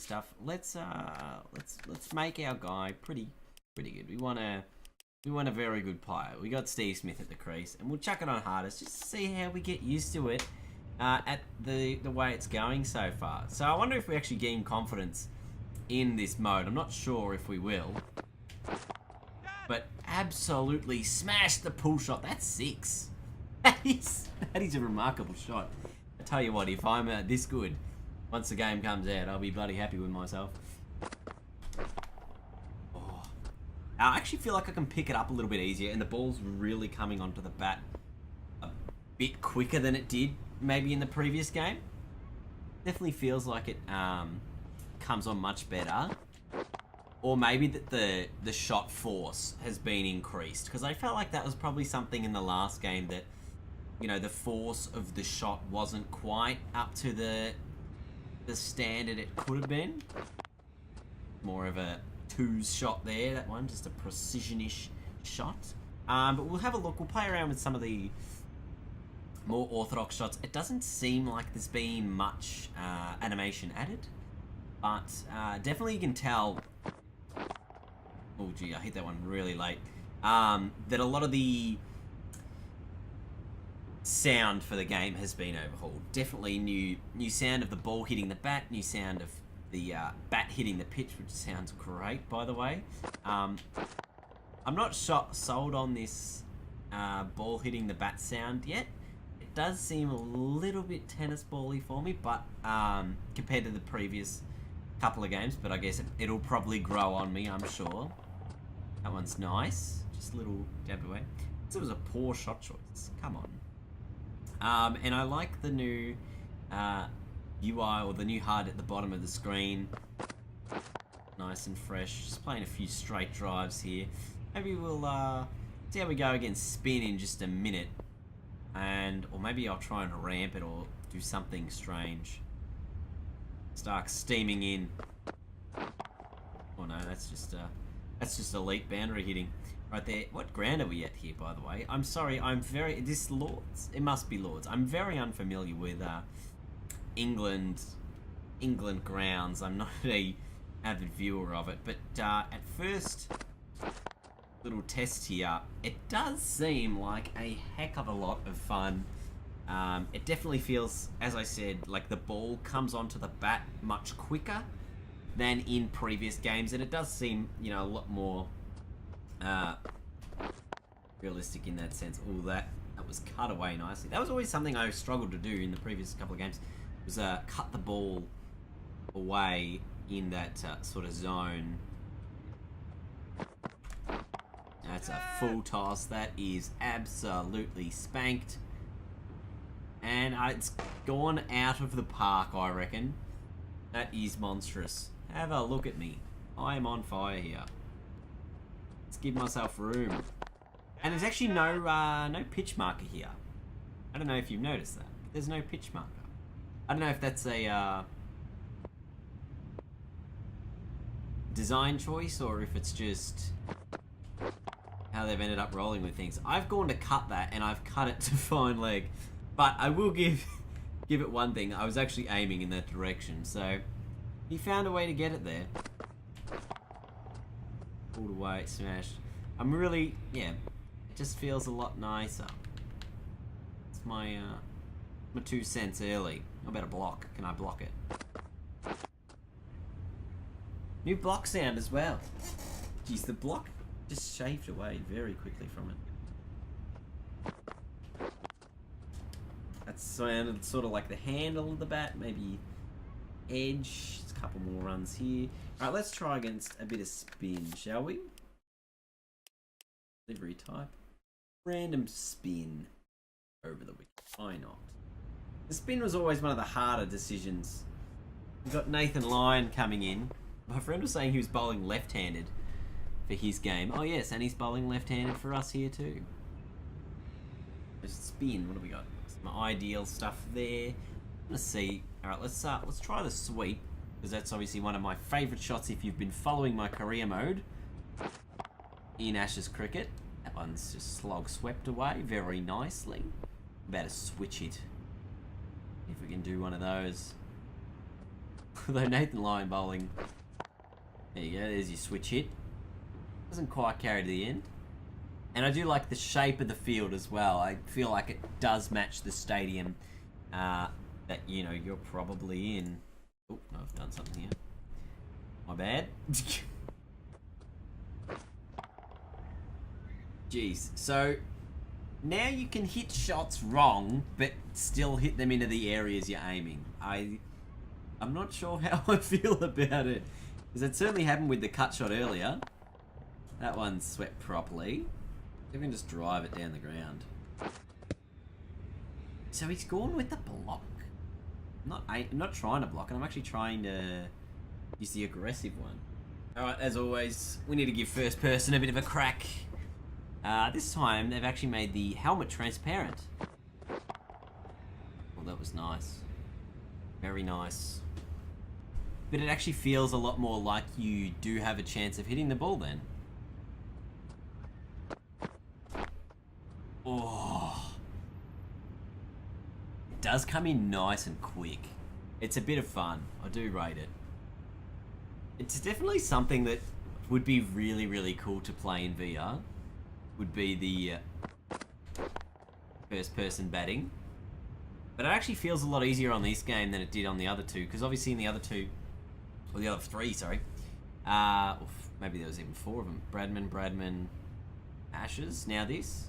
stuff. Let's make our guy pretty good. We want a very good player. We got Steve Smith at the crease, and we'll chuck it on hardest just to see how we get used to it at the way it's going so far. So I wonder if we actually gain confidence in this mode. I'm not sure if we will, but absolutely smash the pull shot. That's 6. That is a remarkable shot. I tell you what, if I'm this good, once the game comes out, I'll be bloody happy with myself. Oh. I actually feel like I can pick it up a little bit easier, and the ball's really coming onto the bat a bit quicker than it did maybe in the previous game. Definitely feels like it comes on much better. Or maybe that the shot force has been increased, because I felt like that was probably something in the last game that, you know, the force of the shot wasn't quite up to the standard it could have been. More of a 2's shot there, that one, just a precision-ish shot. But we'll have a look. We'll play around with some of the more orthodox shots. It doesn't seem like there's been much animation added, but definitely you can tell. Oh gee, I hit that one really late. That a lot of the sound for the game has been overhauled. Definitely new sound of the ball hitting the bat, new sound of the bat hitting the pitch, which sounds great, by the way. I'm not sold on this ball hitting the bat sound yet. It does seem a little bit tennis ball-y for me, but compared to the previous couple of games, but I guess it'll probably grow on me, I'm sure. That one's nice. Just a little jab away. This was a poor shot choice. Come on. And I like the new UI, or the new HUD at the bottom of the screen. Nice and fresh. Just playing a few straight drives here. Maybe we'll see how we go against spin in just a minute. Or maybe I'll try and ramp it or do something strange. Start steaming in. Oh no, that's just elite boundary hitting right there. What ground are we at here, by the way? I'm sorry, this Lords? It must be Lords. I'm very unfamiliar with England grounds. I'm not a avid viewer of it, but at first little test here, it does seem like a heck of a lot of fun. It definitely feels, as I said, like the ball comes onto the bat much quicker than in previous games, and it does seem, you know, a lot more realistic in that sense. Oh, that was cut away nicely. That was always something I struggled to do in the previous couple of games, was cut the ball away in that sort of zone. That's a full toss. That is absolutely spanked. And it's gone out of the park, I reckon. That is monstrous. Have a look at me. I am on fire here. Let's give myself room. And there's actually no pitch marker here. I don't know if you've noticed that. There's no pitch marker. I don't know if that's a design choice or if it's just how they've ended up rolling with things. I've gone to cut that, and I've cut it to fine leg. But I will give it one thing. I was actually aiming in that direction, so he found a way to get it there. Pulled away, smashed. I'm really, yeah, it just feels a lot nicer. It's my 2 cents early. How about a block? Can I block it? New block sound as well. Geez, the block just shaved away very quickly from it. That sounded sort of like the handle of the bat, maybe edge. Just a couple more runs here. Alright, let's try against a bit of spin, shall we? Delivery type. Random spin over the wicket. Why not? The spin was always one of the harder decisions. We've got Nathan Lyon coming in. My friend was saying he was bowling left-handed for his game. Oh yes, and he's bowling left-handed for us here too. Just spin, what have we got? Some ideal stuff there. Let's see. Alright, let's try the sweep, because that's obviously one of my favourite shots if you've been following my career mode in Ashes cricket. That one's just slog swept away very nicely. About to switch it. If we can do one of those. Although Nathan Lyon bowling, there you go, there's your switch hit. Doesn't quite carry to the end. And I do like the shape of the field as well. I feel like it does match the stadium that, you know, you're probably in. Oh, no, I've done something here. My bad. Jeez. So, now you can hit shots wrong, but still hit them into the areas you're aiming. I'm not sure how I feel about it. Because it certainly happened with the cut shot earlier. That one swept properly. You can just drive it down the ground. So he's gone with the block. I'm not trying to block it, I'm actually trying to use the aggressive one. Alright, as always, we need to give first person a bit of a crack. This time, they've actually made the helmet transparent. Well, that was nice. Very nice. But it actually feels a lot more like you do have a chance of hitting the ball then. Oh. It does come in nice and quick. It's a bit of fun. I do rate it. It's definitely something that would be really, really cool to play in VR. Would be the first person batting. But it actually feels a lot easier on this game than it did on the other two, because obviously in the other two, or the other three, sorry, maybe there was even 4 of them. Bradman, Ashes, now this.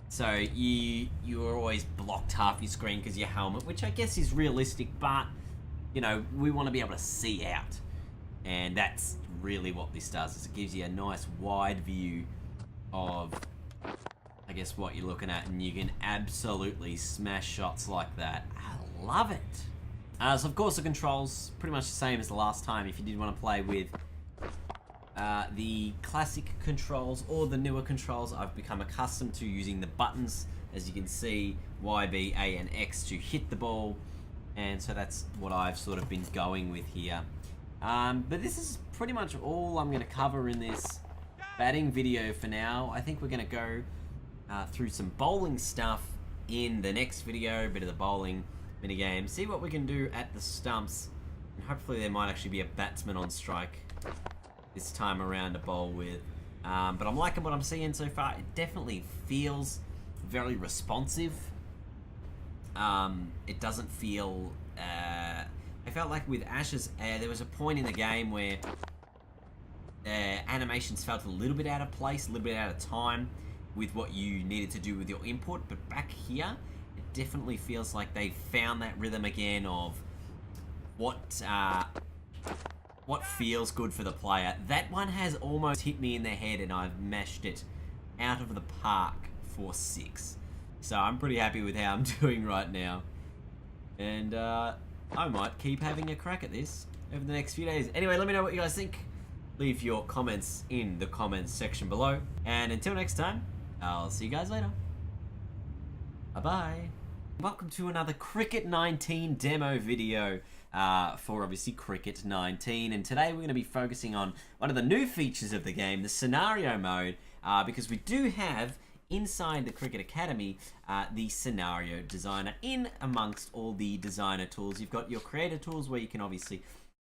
So you're always blocked half your screen because your helmet, which I guess is realistic, but you know, we want to be able to see out. And that's really what this does, is it gives you a nice wide view of, I guess, what you're looking at, and you can absolutely smash shots like that. I love it. So of course the controls pretty much the same as the last time. If you did want to play with the classic controls or the newer controls, I've become accustomed to using the buttons, as you can see, Y, B, A and X to hit the ball, and so that's what I've sort of been going with here. But this is pretty much all I'm going to cover in this batting video for now. I think we're going to go through some bowling stuff in the next video, a bit of the bowling minigame, see what we can do at the stumps, and hopefully there might actually be a batsman on strike this time around to bowl with. But I'm liking what I'm seeing so far. It definitely feels very responsive. It doesn't feel... I felt like with Ashes, there was a point in the game where animations felt a little bit out of place, a little bit out of time with what you needed to do with your input, but back here, it definitely feels like they found that rhythm again of what feels good for the player. That one has almost hit me in the head and I've mashed it out of the park for 6. So I'm pretty happy with how I'm doing right now. And I might keep having a crack at this over the next few days. Anyway, let me know what you guys think. Leave your comments in the comments section below. And until next time, I'll see you guys later. Bye-bye. Welcome to another Cricket 19 demo video for obviously Cricket 19. And today we're going to be focusing on one of the new features of the game, the scenario mode, because we do have inside the Cricket Academy the scenario designer. In amongst all the designer tools, you've got your creator tools where you can obviously